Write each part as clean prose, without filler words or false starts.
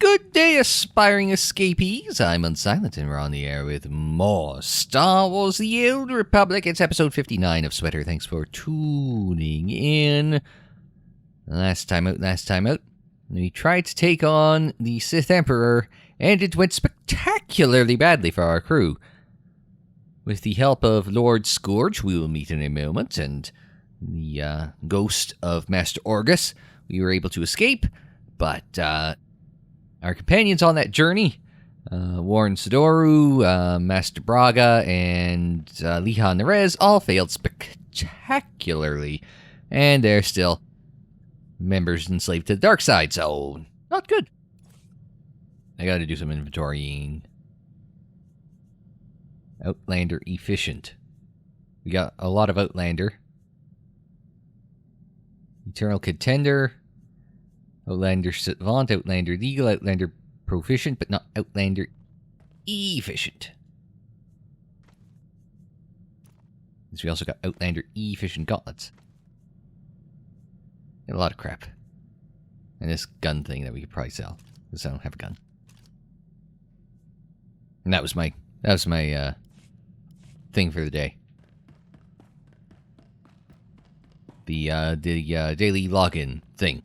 Good day, aspiring escapees. I'm Unsilent, and we're on the air with more Star Wars The Old Republic. It's episode 59 of Sweater. Thanks for tuning in. Last time out, we tried to take on the Sith Emperor, and it went spectacularly badly for our crew. With the help of Lord Scourge, we will meet in a moment, and the ghost of Master Orgus, we were able to escape, but our companions on that journey, Warren Sidoru, Master Braga, and Liha Nerez, all failed spectacularly, and they're still members enslaved to the dark side, so not good. I gotta do some inventorying. Outlander efficient. We got a lot of Outlander. Eternal Contender. Outlander Savant, Outlander Legal, Outlander Proficient, but not Outlander Efficient. We also got Outlander Efficient Gauntlets. Got a lot of crap. And this gun thing that we could probably sell, because I don't have a gun. And that was my thing for the day. The daily login thing.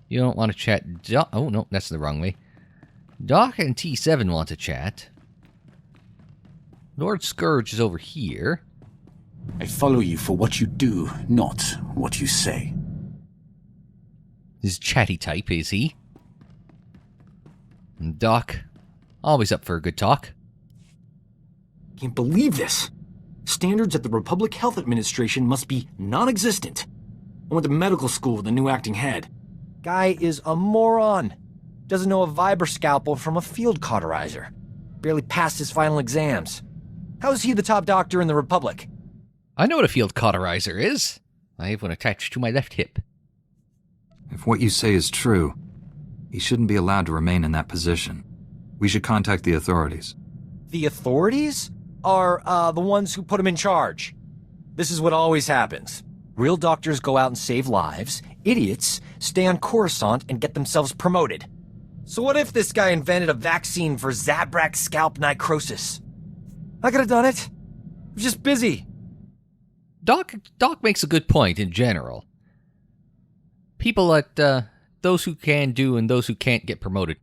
You don't want to chat. Oh, no, that's the wrong way. Doc and T7 want to chat. Lord Scourge is over here. I follow you for what you do, not what you say. He's chatty type, is he? And Doc, always up for a good talk. Can't believe this. Standards at the Republic Health Administration must be non-existent. I went to medical school with the new acting head. Guy is a moron. Doesn't know a vibra scalpel from a field cauterizer. Barely passed his final exams. How is he the top doctor in the Republic? I know what a field cauterizer is. I have one attached to my left hip. If what you say is true, he shouldn't be allowed to remain in that position. We should contact the authorities. The authorities are the ones who put him in charge. This is what always happens. Real doctors go out and save lives. Idiots stay on Coruscant and get themselves promoted. So what if this guy invented a vaccine for Zabrak scalp necrosis? I could have done it. I was just busy. Doc makes a good point in general. People at those who can do and those who can't get promoted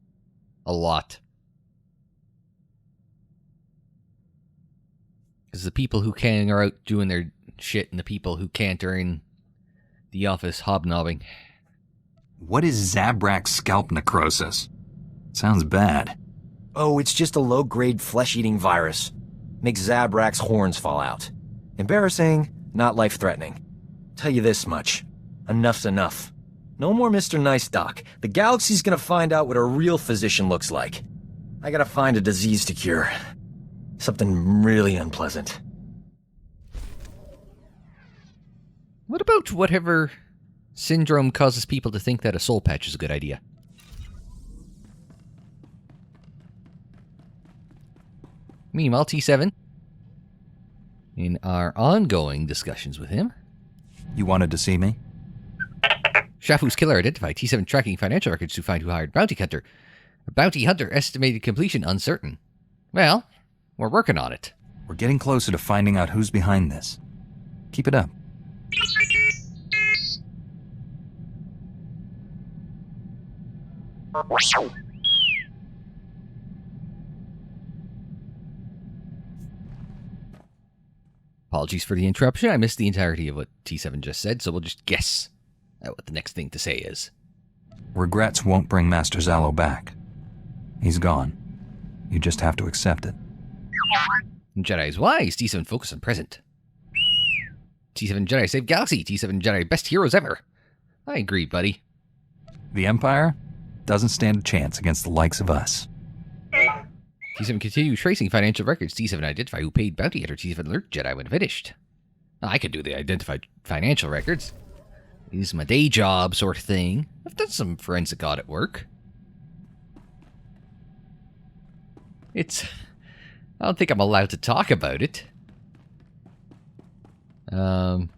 a lot. Because the people who can are out doing their shit, and the people who can't are in the office hobnobbing. What is Zabrak scalp necrosis? Sounds bad. Oh, it's just a low-grade flesh-eating virus. Makes Zabrak's horns fall out. Embarrassing, not life-threatening. Tell you this much. Enough's enough. No more Mr. Nice Doc. The galaxy's gonna find out what a real physician looks like. I gotta find a disease to cure. Something really unpleasant. What about whatever syndrome causes people to think that a soul patch is a good idea? Meanwhile, T7, in our ongoing discussions with him. You wanted to see me? Shafu's killer identified. T7 tracking financial records to find who hired bounty hunter. A bounty hunter estimated completion uncertain. Well, we're working on it. We're getting closer to finding out who's behind this. Keep it up. Apologies for the interruption. I missed the entirety of what T7 just said, so we'll just guess at what the next thing to say is. Regrets won't bring Master Zalo back. He's gone. You just have to accept it. Jedi is wise. T7 focus on present. T7 Jedi save galaxy. T7 Jedi best heroes ever. I agree, buddy. The Empire doesn't stand a chance against the likes of us. T7 continue tracing financial records. T7 identify who paid bounty hunter. T7 alert Jedi when finished. I can do the identified financial records. This is my day job sort of thing. I've done some forensic audit work. I don't think I'm allowed to talk about it. I'm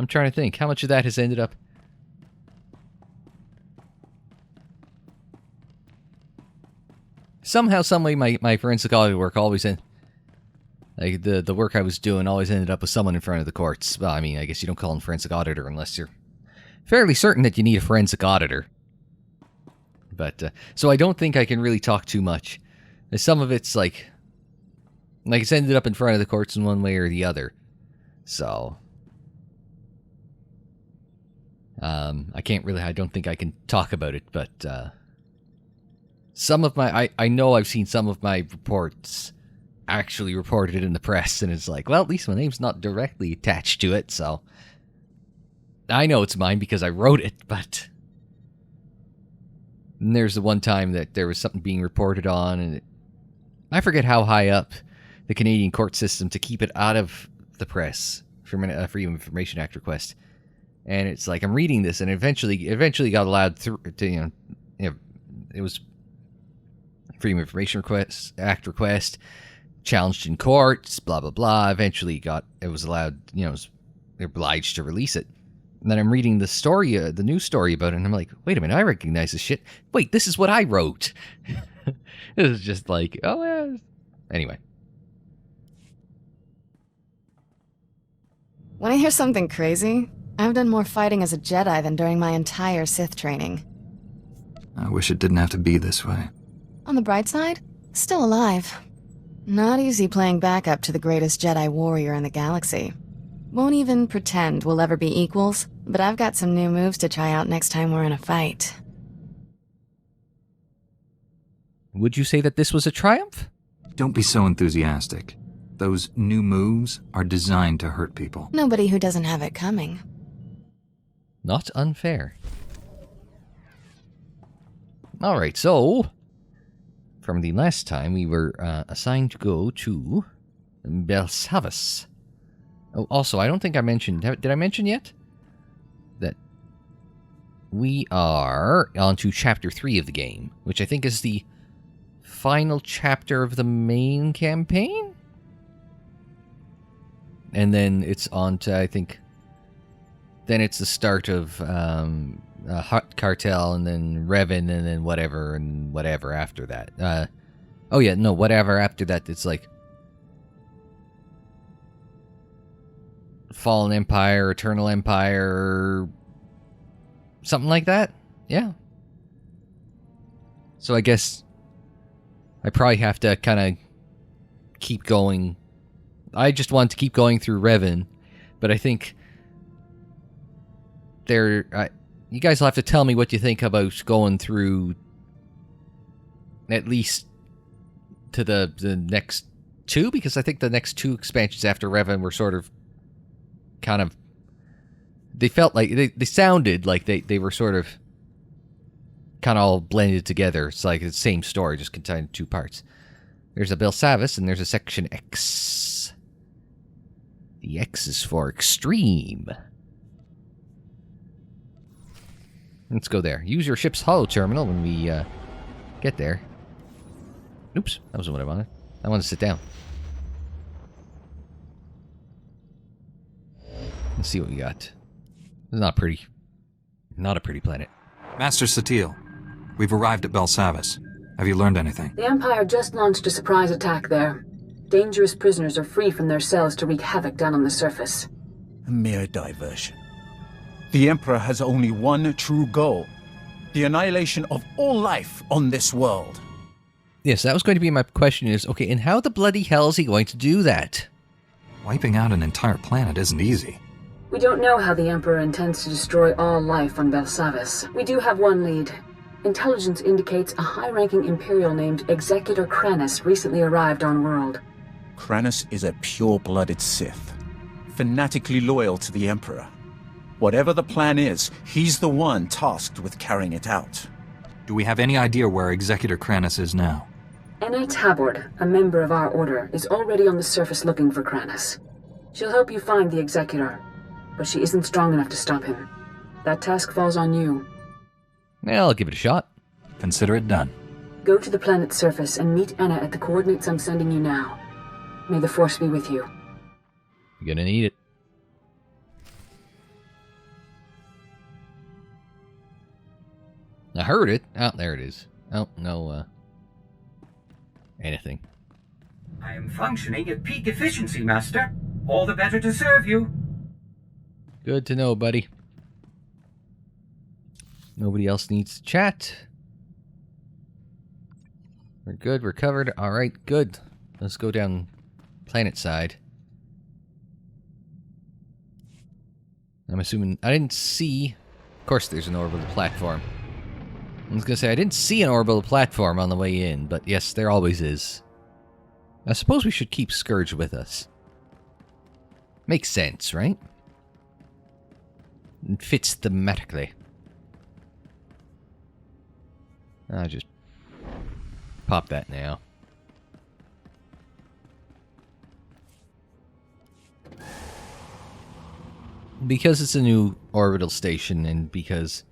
trying to think. How much of that has ended up Somehow, someway, my forensic audit work always like the work I was doing always ended up with someone in front of the courts. Well, I mean, I guess you don't call him a forensic auditor unless you're fairly certain that you need a forensic auditor. But, so I don't think I can really talk too much. Some of it's like it's ended up in front of the courts in one way or the other. So, I don't think I can talk about it, but, some of I know I've seen some of my reports actually reported it in the press, and it's like, well, at least my name's not directly attached to it, so I know it's mine because I wrote it, but and there's the one time that there was something being reported on, and I forget how high up the Canadian court system to keep it out of the press from a Freedom of Information Act request, and it's like I'm reading this, and eventually got allowed through to it was Freedom of Information Act request, challenged in courts, blah blah blah. Eventually it was allowed, they're obliged to release it. And then I'm reading the story, the news story about it, and I'm like, wait a minute, I recognize this shit. Wait, this is what I wrote. It was just like, oh, yeah. Anyway. When I hear something crazy, I've done more fighting as a Jedi than during my entire Sith training. I wish it didn't have to be this way. On the bright side, still alive. Not easy playing backup to the greatest Jedi warrior in the galaxy. Won't even pretend we'll ever be equals, but I've got some new moves to try out next time we're in a fight. Would you say that this was a triumph? Don't be so enthusiastic. Those new moves are designed to hurt people. Nobody who doesn't have it coming. Not unfair. Alright, so from the last time we were assigned to go to Belsavis. Oh, also, I don't think I mentioned... Did I mention yet? That we are on to Chapter 3 of the game, which I think is the final chapter of the main campaign? And then it's on to, I think... Then it's the start of Hut Cartel, and then Revan, and then whatever after that. Whatever after that, it's like... Fallen Empire, Eternal Empire, something like that. Yeah. So I guess I probably have to kind of keep going. I just want to keep going through Revan, but I think you guys will have to tell me what you think about going through at least to the next two, because I think the next two expansions after Revan were sort of kind of, they felt like they sounded like they were sort of kind of all blended together. It's like the same story, just contained two parts. There's a Belsavis and there's a Section X. The X is for extreme. Let's go there. Use your ship's holo terminal when we get there. Oops, that wasn't what I wanted. I wanted to sit down. Let's see what we got. It's not pretty. Not a pretty planet. Master Satil, we've arrived at Belsavis. Have you learned anything? The Empire just launched a surprise attack there. Dangerous prisoners are free from their cells to wreak havoc down on the surface. A mere diversion. The Emperor has only one true goal: the annihilation of all life on this world. Yes, that was going to be my question is, okay, and how the bloody hell is he going to do that? Wiping out an entire planet isn't easy. We don't know how the Emperor intends to destroy all life on Belsavis. We do have one lead. Intelligence indicates a high-ranking Imperial named Executor Kranus recently arrived on world. Kranus is a pure-blooded Sith, fanatically loyal to the Emperor. Whatever the plan is, he's the one tasked with carrying it out. Do we have any idea where Executor Kranus is now? Anna Tabord, a member of our order, is already on the surface looking for Kranus. She'll help you find the Executor, but she isn't strong enough to stop him. That task falls on you. Well, I'll give it a shot. Consider it done. Go to the planet's surface and meet Anna at the coordinates I'm sending you now. May the Force be with you. You're gonna need it. I heard it. Oh, there it is. Oh, no, anything. I am functioning at peak efficiency, Master. All the better to serve you. Good to know, buddy. Nobody else needs to chat. We're good, we're covered. Alright, good. Let's go down planet side. I'm assuming... I didn't see... Of course there's an orbital platform. I was gonna say, I didn't see an orbital platform on the way in, but yes, there always is. I suppose we should keep Scourge with us. Makes sense, right? It fits thematically. I'll just pop that now. Because it's a new orbital station, and because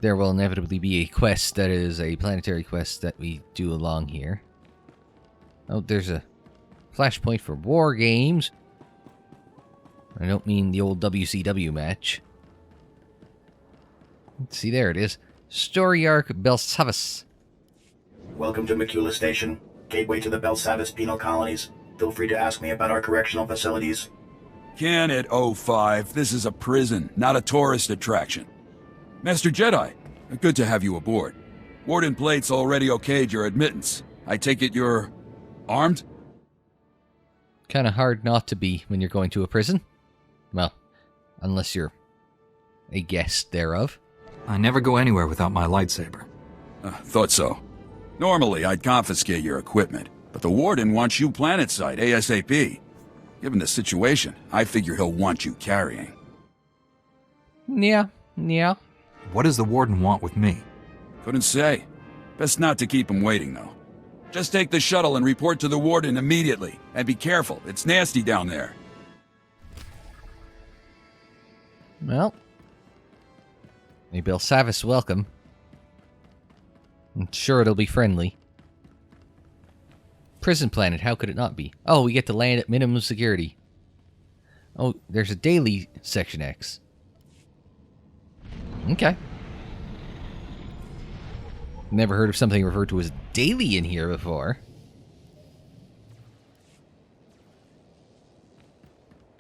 there will inevitably be a quest that is a planetary quest that we do along here. Oh, there's a flashpoint for war games. I don't mean the old WCW match. Let's see, there it is. Story arc Belsavis. Welcome to Macula Station, gateway to the Belsavis penal colonies. Feel free to ask me about our correctional facilities. Can it, 05? This is a prison, not a tourist attraction. Master Jedi, good to have you aboard. Warden Plate's already okayed your admittance. I take it you're... armed? Kinda hard not to be when you're going to a prison. Well, unless you're a guest thereof. I never go anywhere without my lightsaber. Thought so. Normally, I'd confiscate your equipment, but the Warden wants you planetside ASAP. Given the situation, I figure he'll want you carrying. Yeah. What does the Warden want with me? Couldn't say. Best not to keep him waiting, though. Just take the shuttle and report to the Warden immediately. And be careful, it's nasty down there. Well, a Belsavis welcome. I'm sure it'll be friendly. Prison planet, how could it not be? Oh, we get to land at minimum security. Oh, there's a daily Section X. Okay. Never heard of something referred to as daily in here before.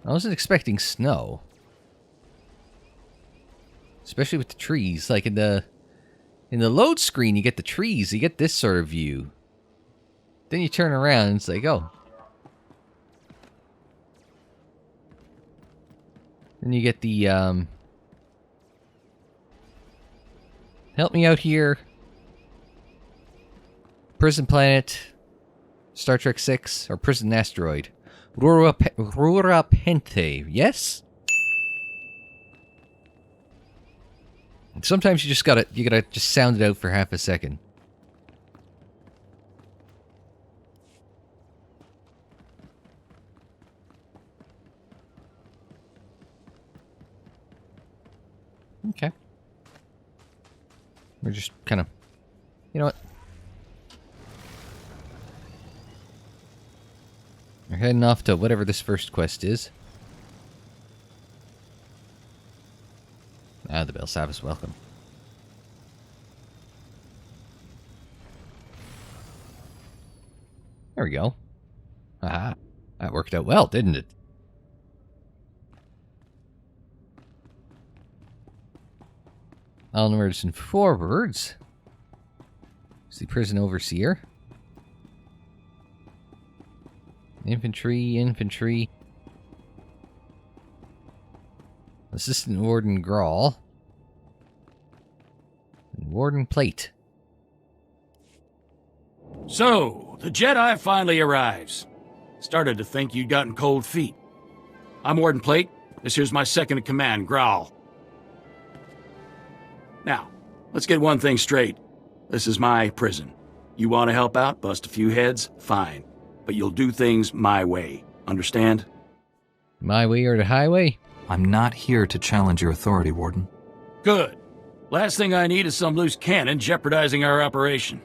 I wasn't expecting snow. Especially with the trees. Like in the load screen, you get the trees. You get this sort of view. Then you turn around and it's like, oh. Then you get the, help me out here. Prison planet. Star Trek 6. Or prison asteroid. Rura Pente. Yes? Sometimes you gotta just sound it out for half a second. Okay. We're just kind of... You know what? We're heading off to whatever this first quest is. Ah, the Belsavis welcome. There we go. Aha. That worked out well, didn't it? Onwards and forwards. It's the prison overseer. Infantry. Assistant Warden Grawl. And Warden Plate. So, the Jedi finally arrives. Started to think you'd gotten cold feet. I'm Warden Plate. This here's my second-in-command, Grawl. Now, let's get one thing straight. This is my prison. You want to help out, bust a few heads, fine. But you'll do things my way. Understand? My way or the highway? I'm not here to challenge your authority, Warden. Good. Last thing I need is some loose cannon jeopardizing our operation.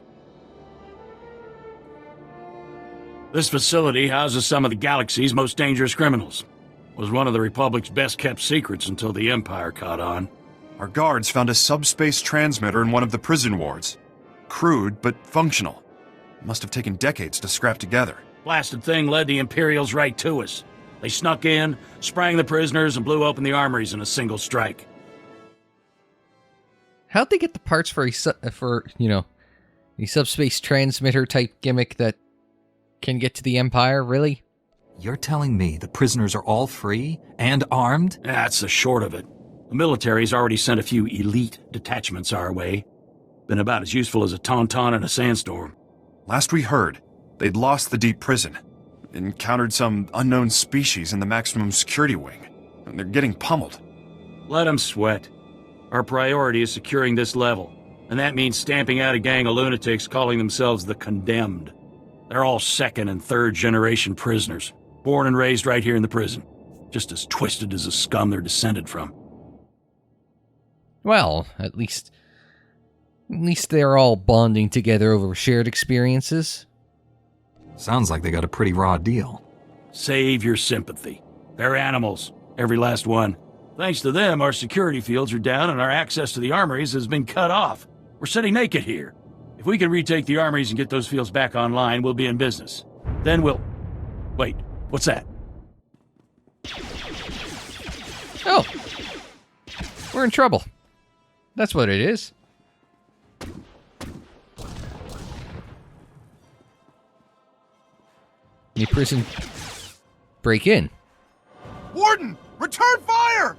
This facility houses some of the galaxy's most dangerous criminals. Was one of the Republic's best-kept secrets until the Empire caught on. Our guards found a subspace transmitter in one of the prison wards. Crude, but functional. Must have taken decades to scrap together. Blasted thing led the Imperials right to us. They snuck in, sprang the prisoners, and blew open the armories in a single strike. How'd they get the parts for a subspace transmitter type gimmick that can get to the Empire, really? You're telling me the prisoners are all free and armed? That's the short of it. The military's already sent a few elite detachments our way. Been about as useful as a tauntaun in a sandstorm. Last we heard, they'd lost the deep prison. Encountered some unknown species in the maximum security wing. And they're getting pummeled. Let them sweat. Our priority is securing this level. And that means stamping out a gang of lunatics calling themselves the Condemned. They're all second and third generation prisoners. Born and raised right here in the prison. Just as twisted as the scum they're descended from. Well, at least they're all bonding together over shared experiences. Sounds like they got a pretty raw deal. Save your sympathy. They're animals, every last one. Thanks to them, our security fields are down and our access to the armories has been cut off. We're sitting naked here. If we can retake the armories and get those fields back online, we'll be in business. Then we'll... Wait, what's that? Oh. We're in trouble. That's what it is. Any prison break in. Warden! Return fire!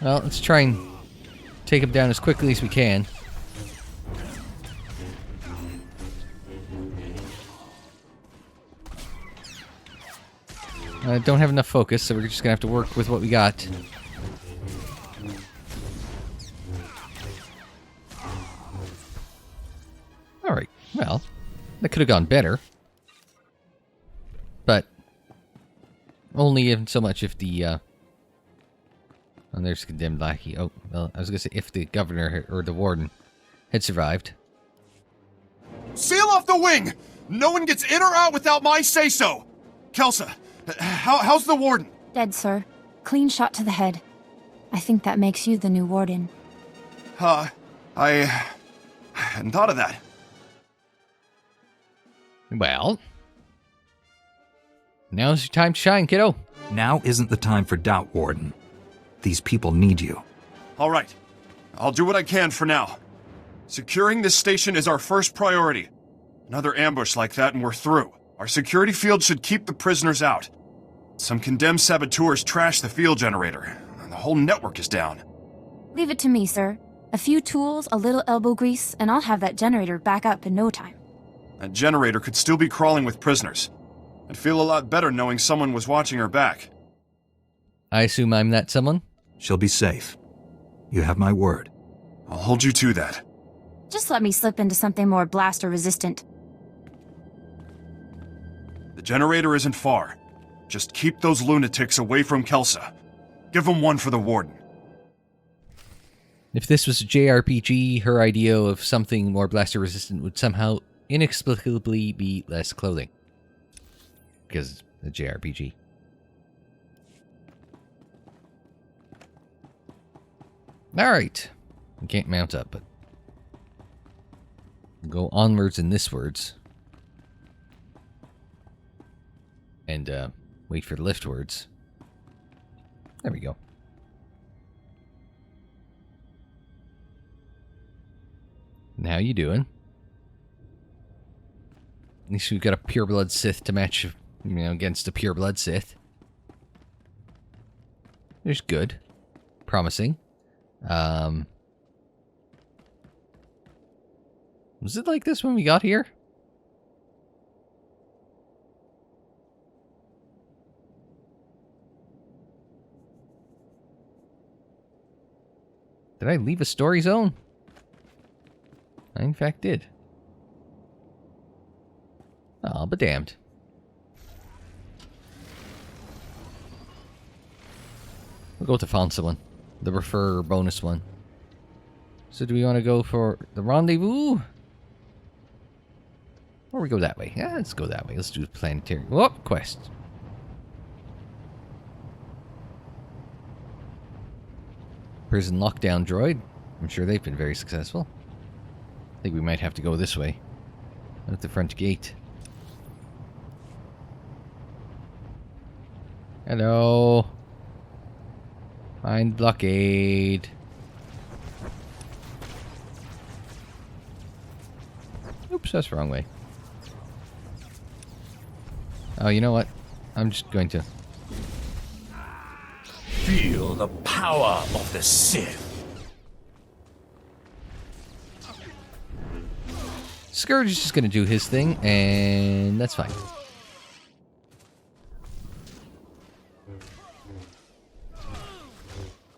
Well, let's try and take him down as quickly as we can. I don't have enough focus, so we're just gonna have to work with what we got. Alright, well, that could have gone better. But only in so much if the, oh, there's condemned lackey. Oh, well, I was gonna say if the governor or the warden had survived. Seal off the wing! No one gets in or out without my say-so! Kelsa, how's the warden? Dead, sir. Clean shot to the head. I think that makes you the new warden. I hadn't thought of that. Well, now's your time to shine, kiddo. Now isn't the time for doubt, Warden. These people need you. All right. I'll do what I can for now. Securing this station is our first priority. Another ambush like that and we're through. Our security field should keep the prisoners out. Some condemned saboteurs trashed the field generator, and the whole network is down. Leave it to me, sir. A few tools, a little elbow grease, and I'll have that generator back up in no time. That generator could still be crawling with prisoners. I'd feel a lot better knowing someone was watching her back. I assume I'm that someone? She'll be safe. You have my word. I'll hold you to that. Just let me slip into something more blaster-resistant. The generator isn't far. Just keep those lunatics away from Kelsa. Give them one for the warden. If this was a JRPG, her idea of something more blaster-resistant would somehow inexplicably be less clothing. Because it's a JRPG. Alright. We can't mount up, but we'll go onwards and thiswards. And wait for the liftwards. There we go. And how you doing? At least we've got a pureblood Sith to match, against a pureblood Sith. There's good. Promising. Was it like this when we got here? Did I leave a story zone? I in fact did. I'll be damned. We'll go with the fancy one. The refer bonus one. So do we want to go for the rendezvous? Or we go that way. Yeah, let's go that way. Let's do the planetary. Whoop, quest. Prison lockdown droid. I'm sure they've been very successful. I think we might have to go this way. At the front gate. Hello. Find blockade. Oops, that's the wrong way. Oh, you know what? I'm just going to... Feel the power of the Sith. Scourge is just going to do his thing, and that's fine.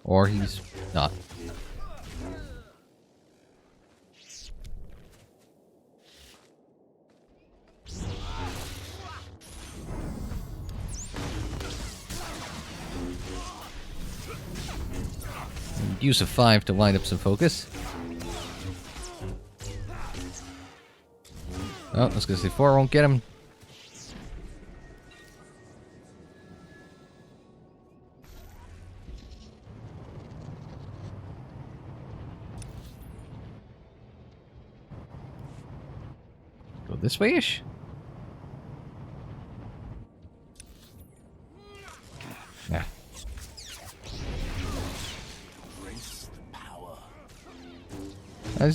Or he's not. Use of 5 to wind up some focus. Oh, I was going to say 4 won't get him. Go this way-ish? Yeah.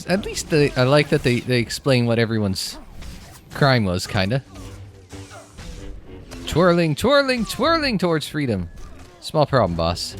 At least I like that they explain what everyone's crime was, kinda. Twirling, twirling, twirling towards freedom. Small problem, boss.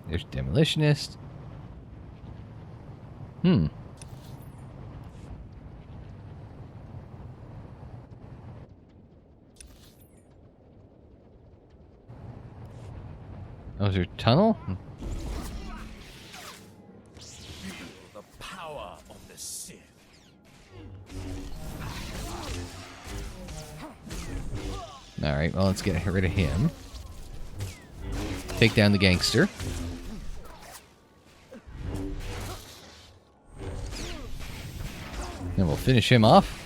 There's Demolitionist. Oh, is there a tunnel? Feel the power of the Sith. Alright, well, let's get rid of him. Take down the gangster. Then we'll finish him off.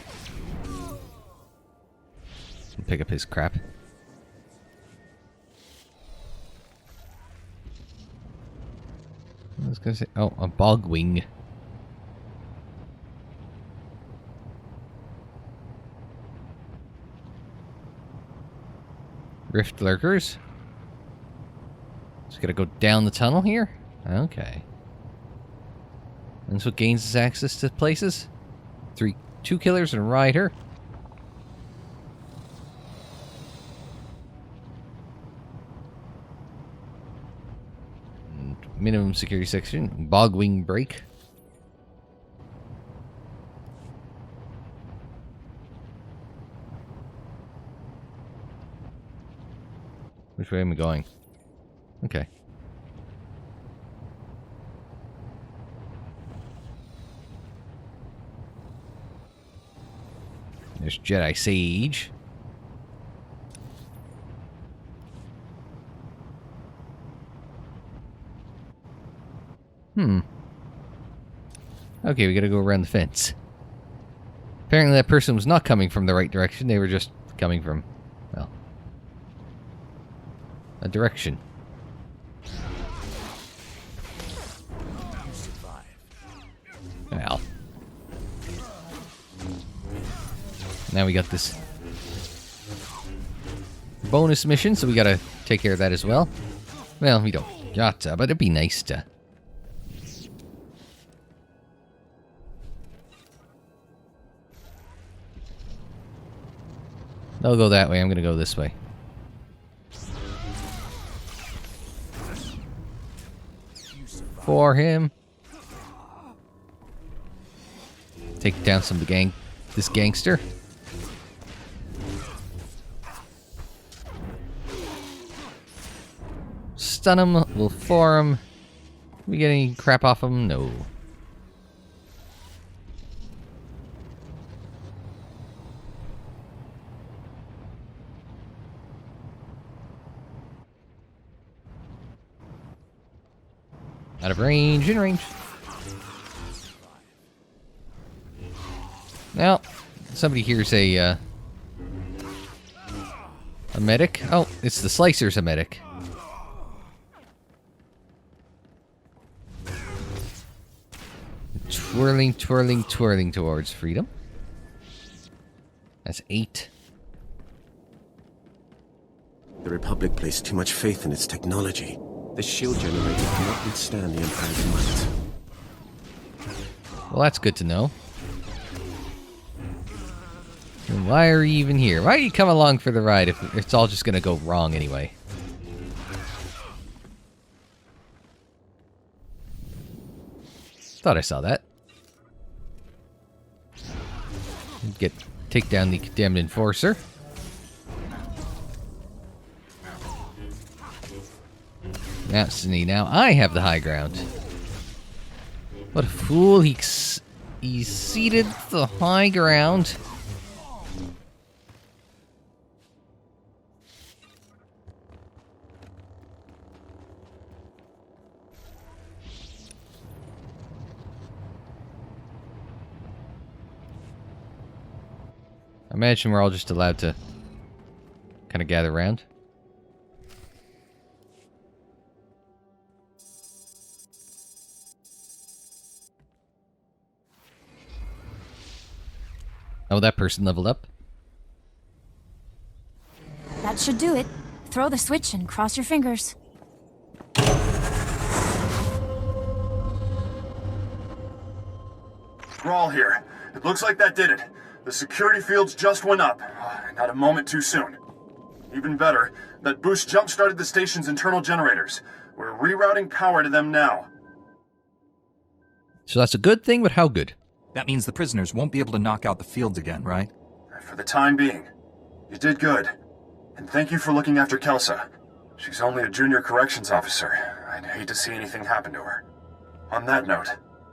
And pick up his crap. I was gonna say, oh, a bogwing. Rift lurkers. Just gotta go down the tunnel here? Okay. And that's what gains us access to places? 2 killers and a rider. And minimum security section. Bogwing break. Which way am I going? Okay. There's Jedi Sage. Okay, we gotta go around the fence. Apparently that person was not coming from the right direction. They were just coming from, well, a direction. Well. Now we got this bonus mission, so we gotta take care of that as well. Well, we don't gotta, but it'd be nice to. They'll go that way, I'm gonna go this way. For him. Take down some of the this gangster. stun him. We'll four him. We get any crap off him? No. Out of range, in range. Now, somebody here's a medic. Oh, it's the Slicer's a medic. Twirling, twirling, twirling towards freedom. That's 8. The Republic placed too much faith in its technology. The shield generator cannot withstand the Empire's might. Well, that's good to know. And why are you even here? Why are you coming along for the ride if it's all just gonna go wrong anyway? Thought I saw that. Take down the condemned enforcer. Now I have the high ground. What a fool! He ceded the high ground. I imagine we're all just allowed to kind of gather around. Oh, that person leveled up. That should do it. Throw the switch and cross your fingers. Grawl here. It looks like that did it. The security fields just went up. Not a moment too soon. Even better, that boost jump-started the station's internal generators. We're rerouting power to them now. So that's a good thing, but how good? That means the prisoners won't be able to knock out the fields again, right? For the time being. You did good. And thank you for looking after Kelsa. She's only a junior corrections officer. I'd hate to see anything happen to her. On that note,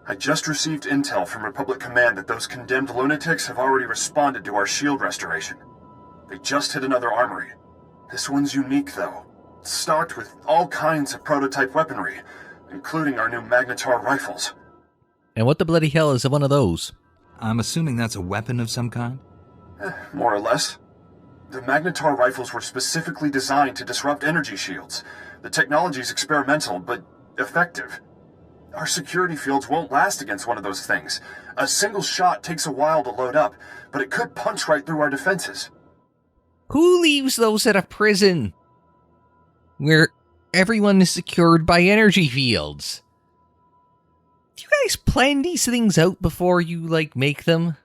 I just received intel from Republic Command that those condemned lunatics have already responded to our shield restoration. They just hit another armory. This one's unique, though. It's stocked with all kinds of prototype weaponry, including our new Magnetar rifles. And what the bloody hell is one of those? I'm assuming that's a weapon of some kind? More or less. The Magnetar rifles were specifically designed to disrupt energy shields. The technology's experimental, but effective. Our security fields won't last against one of those things. A single shot takes a while to load up, but it could punch right through our defenses. Who leaves those at a prison where everyone is secured by energy fields? Do you guys plan these things out before you, make them?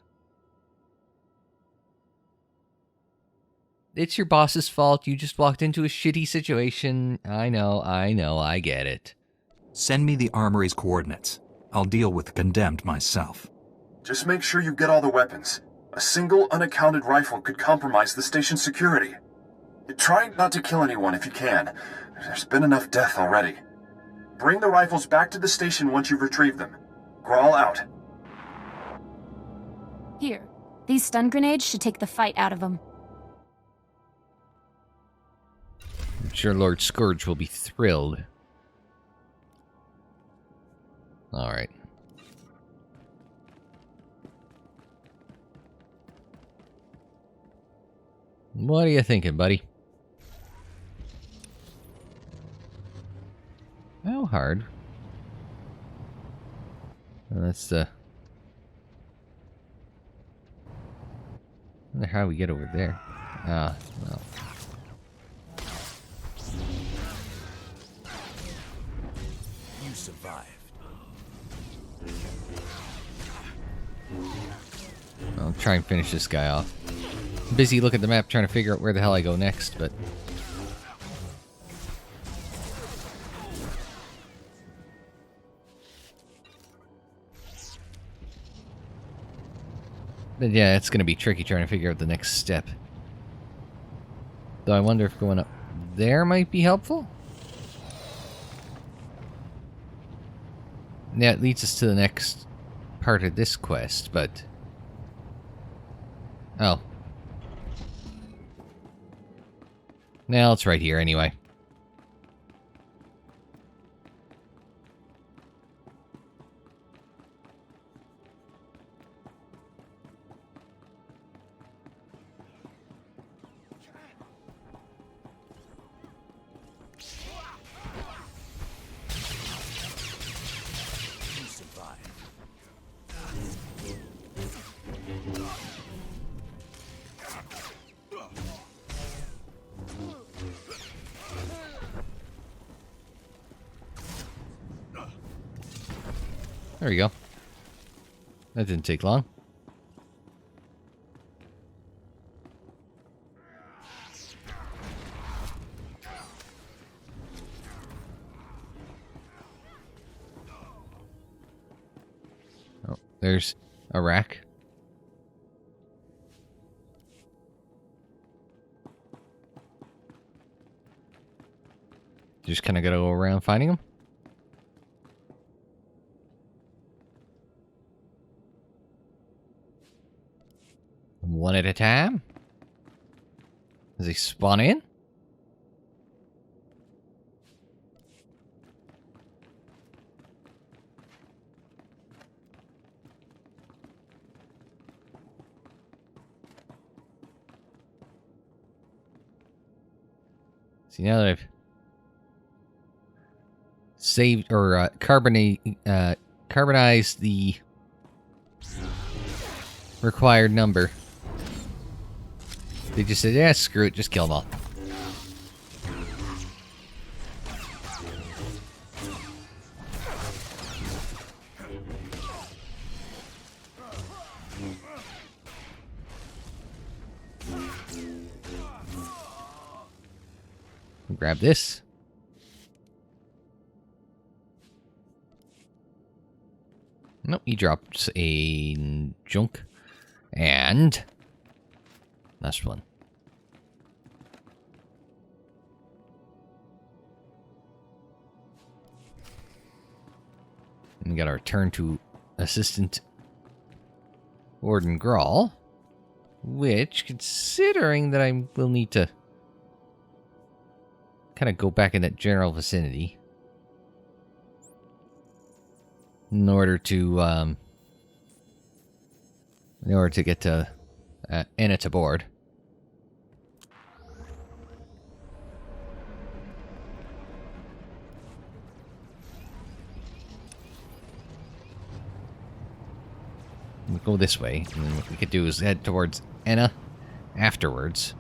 It's your boss's fault. You just walked into a shitty situation. I know, I get it. Send me the armory's coordinates. I'll deal with the condemned myself. Just make sure you get all the weapons. A single unaccounted rifle could compromise the station's security. Try not to kill anyone if you can. There's been enough death already. Bring the rifles back to the station once you've retrieved them. Grawl out. Here. These stun grenades should take the fight out of them. I'm sure Lord Scourge will be thrilled. Alright. What are you thinking, buddy? How hard? That's the... I wonder how we get over there. Ah, well. You survived. I'll try and finish this guy off. I'm busy looking at the map trying to figure out where the hell I go next, but... But yeah, it's going to be tricky trying to figure out the next step. Though I wonder if going up there might be helpful? Now it leads us to the next part of this quest, but... Oh. Now it's right here anyway. There we go. That didn't take long. Oh, there's a rack. Just kind of gotta go around finding them. One at a time? Does he spawn in? See, now that I've saved or carbonized the required number. They just said, yeah, screw it, just kill them all. Grab this. Nope, he drops a junk. And... last one. And we got our turn to Assistant Warden Grawl. Which, considering that I will need to kind of go back in that general vicinity in order to get to Enna to board. We'll go this way, and then what we could do is head towards Enna afterwards.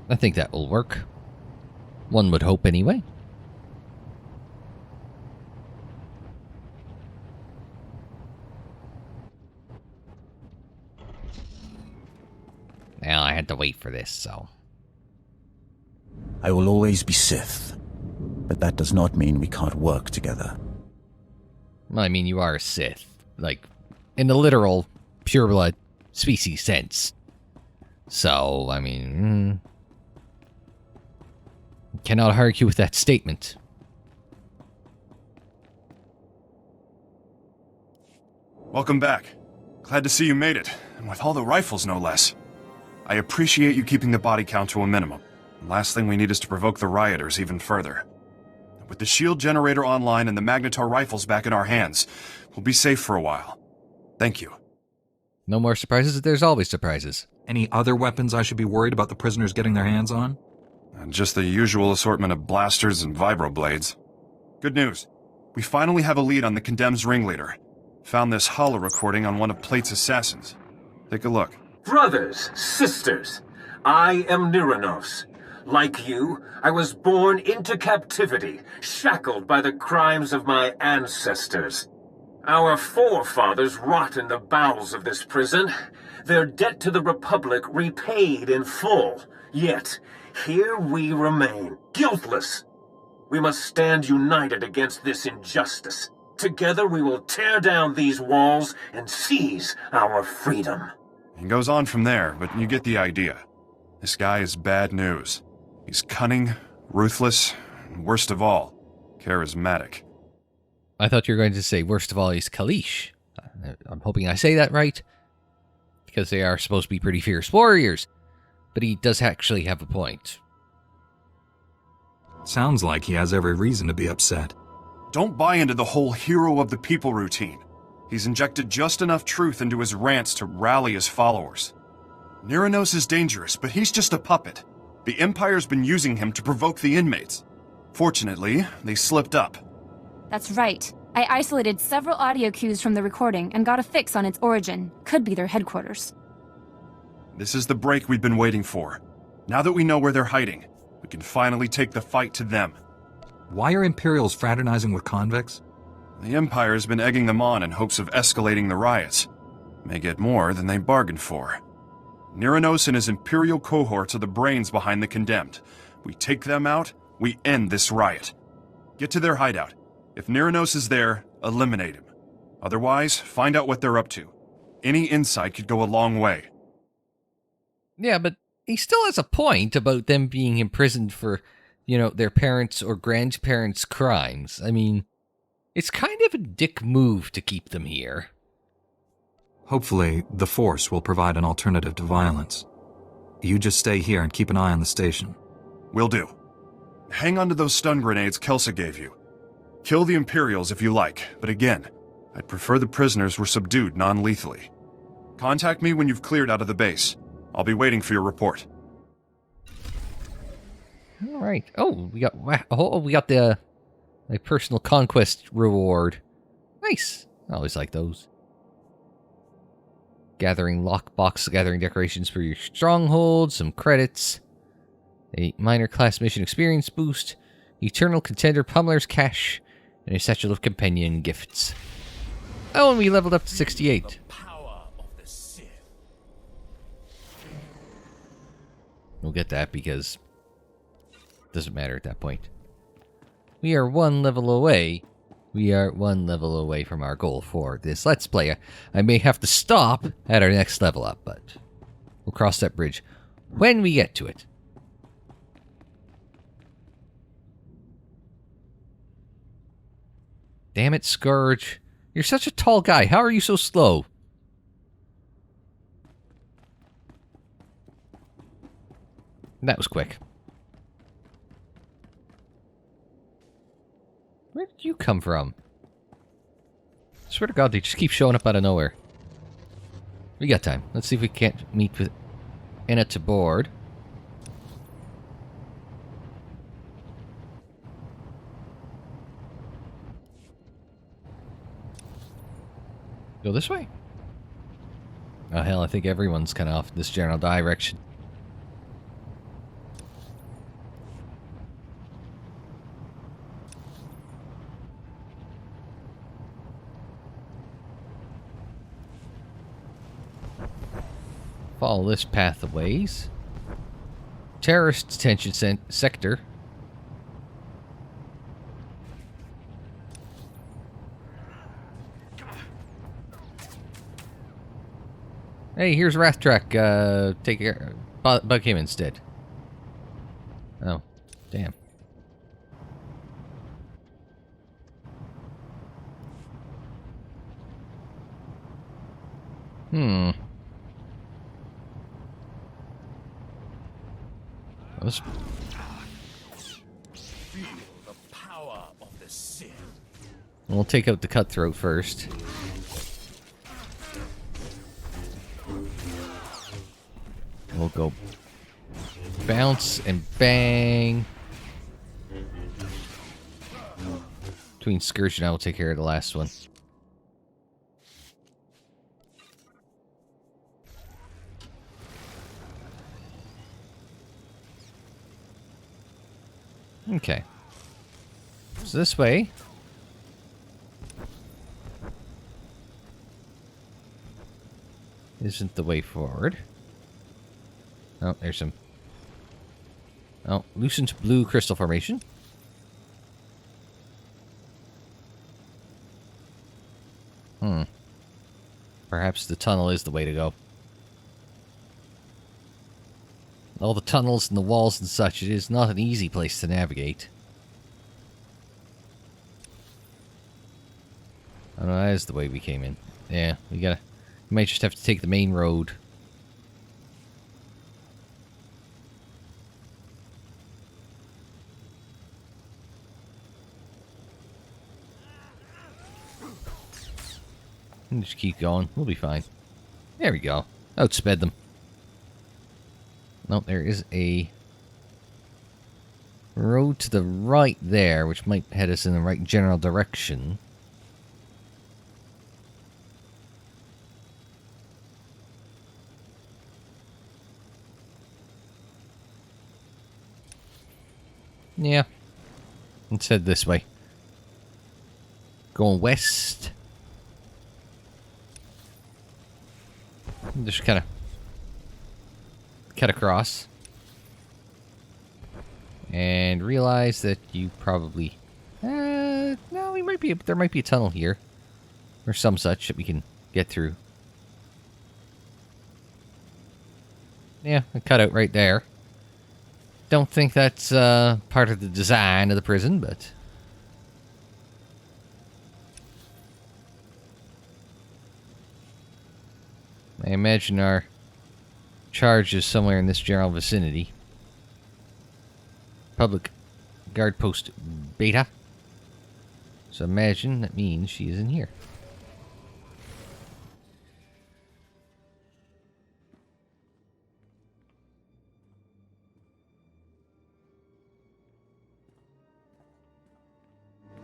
I think that will work. One would hope anyway. Well, I had to wait for this, so... I will always be Sith, but that does not mean we can't work together. Well, I mean, you are a Sith. Like, in the literal, pureblood species sense. So, I mean... cannot argue with that statement. Welcome back. Glad to see you made it, and with all the rifles, no less. I appreciate you keeping the body count to a minimum. The last thing we need is to provoke the rioters even further. With the shield generator online and the Magnetar rifles back in our hands, we'll be safe for a while. Thank you. No more surprises? There's always surprises. Any other weapons I should be worried about the prisoners getting their hands on? Just the usual assortment of blasters and vibroblades. Good news. We finally have a lead on the Condemned's ringleader. Found this holo recording on one of Plate's assassins. Take a look. Brothers, sisters, I am Niranos. Like you, I was born into captivity, shackled by the crimes of my ancestors. Our forefathers rot in the bowels of this prison, their debt to the Republic repaid in full. Yet, here we remain, guiltless. We must stand united against this injustice. Together we will tear down these walls and seize our freedom. He goes on from there, but you get the idea. This guy is bad news. He's cunning, ruthless, and worst of all, charismatic. I thought you were going to say, worst of all, he's Kalish. I'm hoping I say that right, because they are supposed to be pretty fierce warriors. But he does actually have a point. Sounds like he has every reason to be upset. Don't buy into the whole hero of the people routine. He's injected just enough truth into his rants to rally his followers. Nyranos is dangerous, but he's just a puppet. The Empire's been using him to provoke the inmates. Fortunately, they slipped up. That's right. I isolated several audio cues from the recording and got a fix on its origin. Could be their headquarters. This is the break we've been waiting for. Now that we know where they're hiding, we can finally take the fight to them. Why are Imperials fraternizing with convicts? The Empire's been egging them on in hopes of escalating the riots. May get more than they bargained for. Nyranos and his Imperial cohorts are the brains behind the Condemned. We take them out, we end this riot. Get to their hideout. If Nyranos is there, eliminate him. Otherwise, find out what they're up to. Any insight could go a long way. Yeah, but he still has a point about them being imprisoned for, their parents' or grandparents' crimes. I mean, it's kind of a dick move to keep them here. Hopefully, the Force will provide an alternative to violence. You just stay here and keep an eye on the station. Will do. Hang on to those stun grenades Kelsa gave you. Kill the Imperials if you like, but again, I'd prefer the prisoners were subdued non-lethally. Contact me when you've cleared out of the base. I'll be waiting for your report. All right. Oh, we got the my personal conquest reward. Nice. I always like those. Gathering lockbox, gathering decorations for your stronghold, some credits, a minor class mission experience boost, eternal contender pummeler's cash, and a satchel of companion gifts. Oh, and we leveled up to 68. We'll get that because it doesn't matter at that point. We are one level away. We are one level away from our goal for this Let's Play. I may have to stop at our next level up, but we'll cross that bridge when we get to it. Damn it, Scourge. You're such a tall guy. How are you so slow? That was quick. Where did you come from? I swear to God, they just keep showing up out of nowhere. We got time. Let's see if we can't meet with Enna to board. Go this way? Oh hell, I think everyone's kind of off this general direction. Follow this path of ways. Terrorist detention sector. Hey, here's Rathtrak. Take care. Bug him instead. Oh, damn. Let's... Feel the power of the Sith. We'll take out the cutthroat first. We'll go bounce and bang. Between Scourge and I will take care of the last one. Okay. So this way. Isn't the way forward. Oh, there's some... Oh, loosened blue crystal formation. Perhaps the tunnel is the way to go. All the tunnels and the walls and such, it is not an easy place to navigate. that is the way we came in. Yeah, we might just have to take the main road. And just keep going. We'll be fine. There we go. Outsped them. Nope, there is a road to the right there, which might head us in the right general direction. Yeah. Let's head this way. Going west. Just kind of cut across. And realize that you probably... no, we might be... There might be a tunnel here. Or some such that we can get through. Yeah, a cutout right there. Don't think that's part of the design of the prison, but... I imagine our charge is somewhere in this general vicinity. Public guard post beta. So imagine that means she is in here.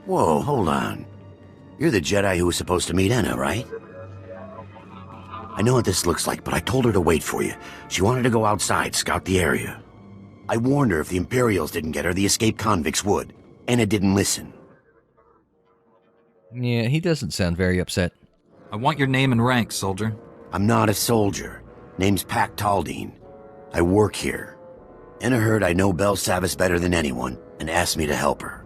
Whoa, hold on. You're the Jedi who was supposed to meet Enna, right? I know what this looks like, but I told her to wait for you. She wanted to go outside, scout the area. I warned her if the Imperials didn't get her, the escaped convicts would. Enna didn't listen. Yeah, he doesn't sound very upset. I want your name and rank, soldier. I'm not a soldier. Name's Pac Taldine. I work here. Enna heard I know Belsavis better than anyone, and asked me to help her.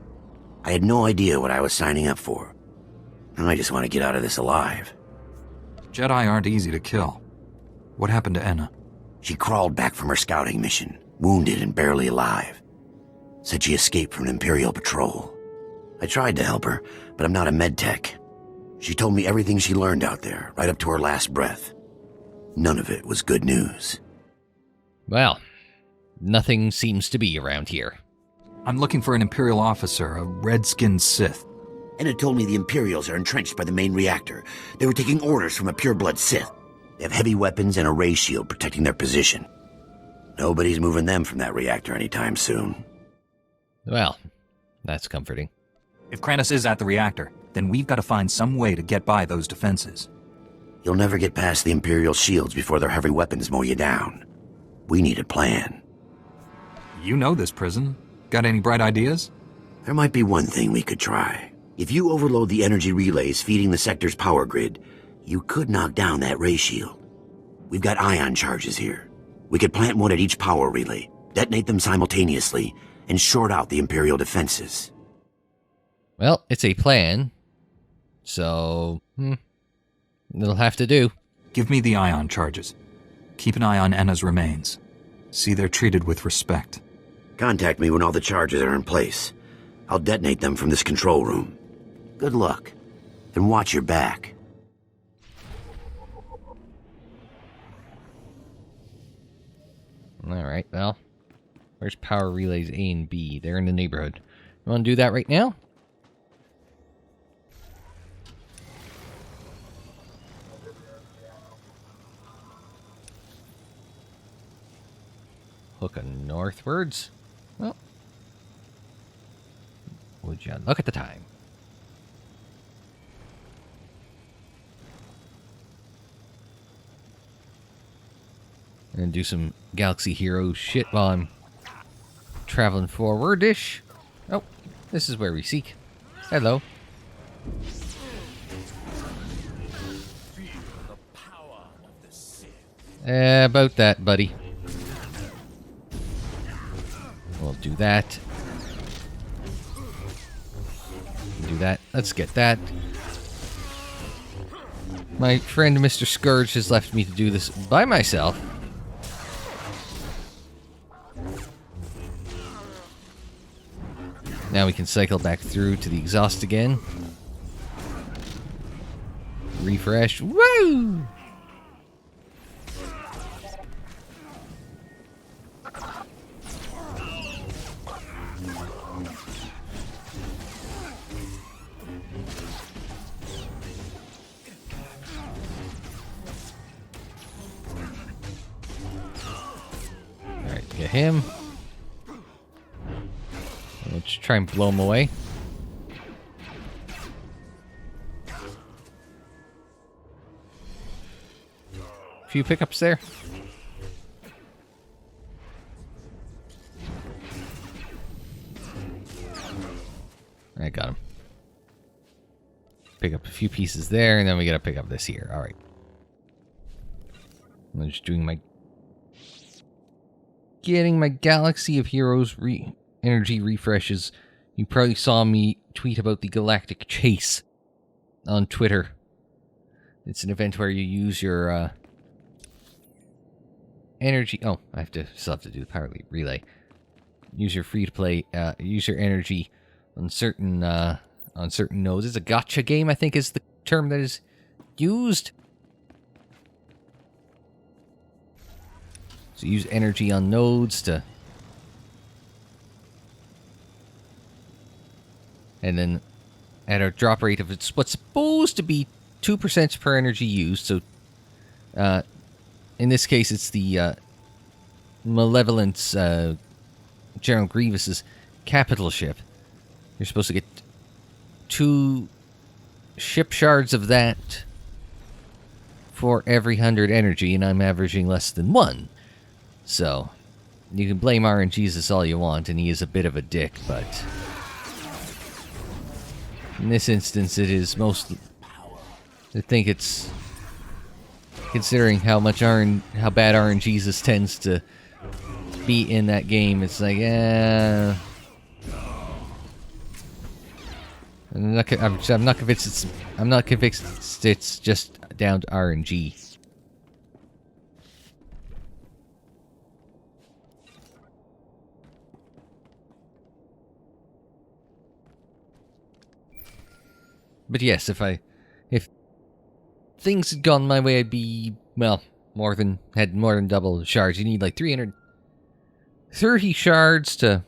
I had no idea what I was signing up for. And I just want to get out of this alive. Jedi aren't easy to kill. What happened to Enna? She crawled back from her scouting mission, wounded and barely alive. Said she escaped from an Imperial patrol. I tried to help her, but I'm not a medtech. She told me everything she learned out there, right up to her last breath. None of it was good news. Well, nothing seems to be around here. I'm looking for an Imperial officer, a red-skinned Sith. Enna told me the Imperials are entrenched by the main reactor. They were taking orders from a pure-blood Sith. They have heavy weapons and a ray shield protecting their position. Nobody's moving them from that reactor anytime soon. Well, that's comforting. If Kranis is at the reactor, then we've got to find some way to get by those defenses. You'll never get past the Imperial shields before their heavy weapons mow you down. We need a plan. You know this prison. Got any bright ideas? There might be one thing we could try. If you overload the energy relays feeding the sector's power grid, you could knock down that ray shield. We've got ion charges here. We could plant one at each power relay, detonate them simultaneously, and short out the Imperial defenses. Well, it's a plan, so it'll have to do. Give me the ion charges. Keep an eye on Enna's remains. See they're treated with respect. Contact me when all the charges are in place. I'll detonate them from this control room. Good luck, and watch your back. Alright, well, where's power relays A and B? They're in the neighborhood. You want to do that right now? Hook northwards. Well, would you look at the time? And do some Galaxy Hero shit while I'm traveling forward-ish. Oh, this is where we seek. Hello. About that, buddy. We'll do that. Do that. Let's get that. My friend Mr. Scourge has left me to do this by myself. Now we can cycle back through to the exhaust again. refresh. Woo! Alright, get him. Let's try and blow him away. Few pickups there. I got him. Pick up a few pieces there, and then we gotta pick up this here. Alright. I'm just doing my... Getting my Galaxy of Heroes energy refreshes. You probably saw me tweet about the Galactic Chase on Twitter. It's an event where you use your energy... Oh, I still have to do the power relay. Use your free-to-play, use your energy on certain nodes. It's a gotcha game, I think is the term that is used. So use energy on nodes to... And then at a drop rate of what's supposed to be 2% per energy used. So in this case, it's the Malevolence General Grievous's capital ship. You're supposed to get 2 ship shards of that for every 100 energy, and I'm averaging less than 1. So, you can blame RNGesus all you want, and he is a bit of a dick, but... In this instance, it is most... I think it's... Considering how bad RNGesus tends to be in that game, it's like, I'm not convinced it's just down to RNG. But yes, if things had gone my way, I'd be, well, had more than double the shards. You need like 330 shards to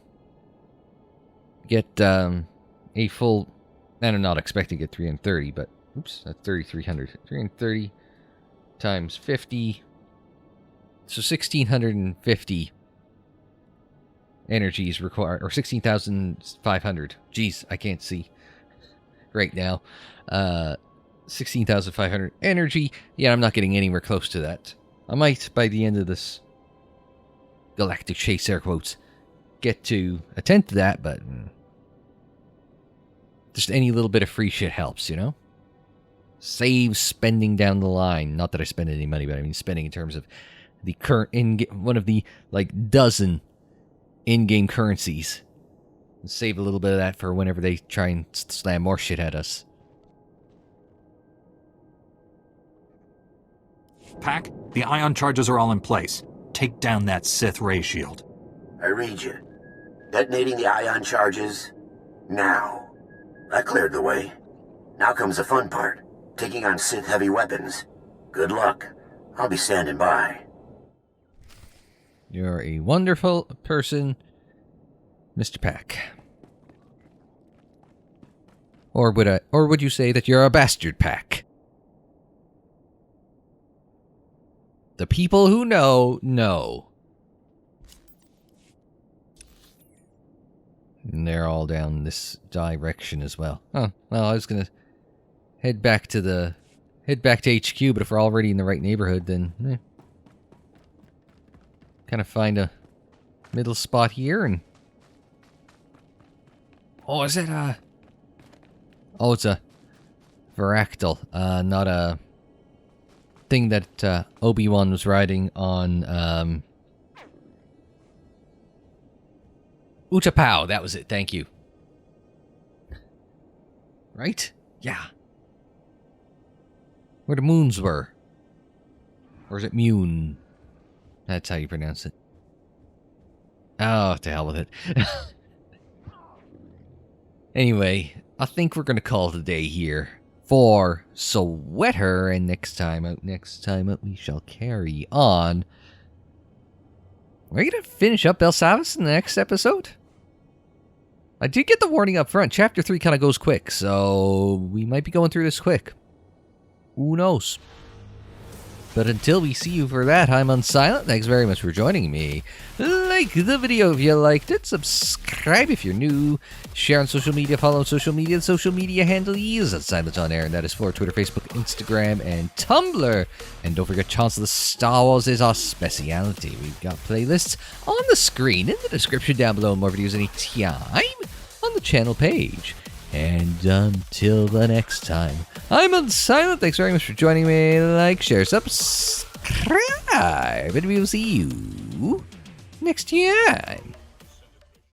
get a full... And I'm not expecting to get 330, but... Oops, that's 3,300. 330 times 50. So 1,650 energy is required, or 16,500. Jeez, I can't see right now. 16,500 energy. Yeah, I'm not getting anywhere close to that. I might, by the end of this Galactic Chase, air quotes, get to a tenth of that, but... Just any little bit of free shit helps, you know? Save spending down the line. Not that I spend any money, but I mean spending in terms of the current one of the like dozen in-game currencies. Save a little bit of that for whenever they try and slam more shit at us. Pack, the ion charges are all in place. Take down that Sith ray shield. I read you. Detonating the ion charges now. I cleared the way. Now comes the fun part. Taking on Sith heavy weapons. Good luck. I'll be standing by. You're a wonderful person, Mr. Pack. Or would you say that you're a bastard, Pack? The people who know. And they're all down this direction as well. Oh, well, I was gonna head back to HQ, but if we're already in the right neighborhood, then kind of find a middle spot here and... Oh, is it a... Oh, it's a Varactyl, not a thing that Obi-Wan was riding on, Utapau, that was it, thank you. Right? Yeah. Where the moons were. Or is it Mune? That's how you pronounce it. Oh, to hell with it. Anyway, I think we're going to call it a day here. for Sweater, and next time out, we shall carry on. Are you going to finish up Belsavis in the next episode? I did get the warning up front. Chapter 3 kind of goes quick, so we might be going through this quick. Who knows? But until we see you for that, I'm Unsilent. Thanks very much for joining me. Like the video if you liked it. Subscribe if you're new. Share on social media. Follow on social media. The social media handle is Unsilent on air, and that is for Twitter, Facebook, Instagram, and Tumblr. And don't forget, Chancellor Star Wars is our speciality. We've got playlists on the screen, in the description down below, and more videos anytime on the channel page. And until the next time, I'm Unsilent. Thanks very much for joining me. Like, share, subscribe, and we will see you next time.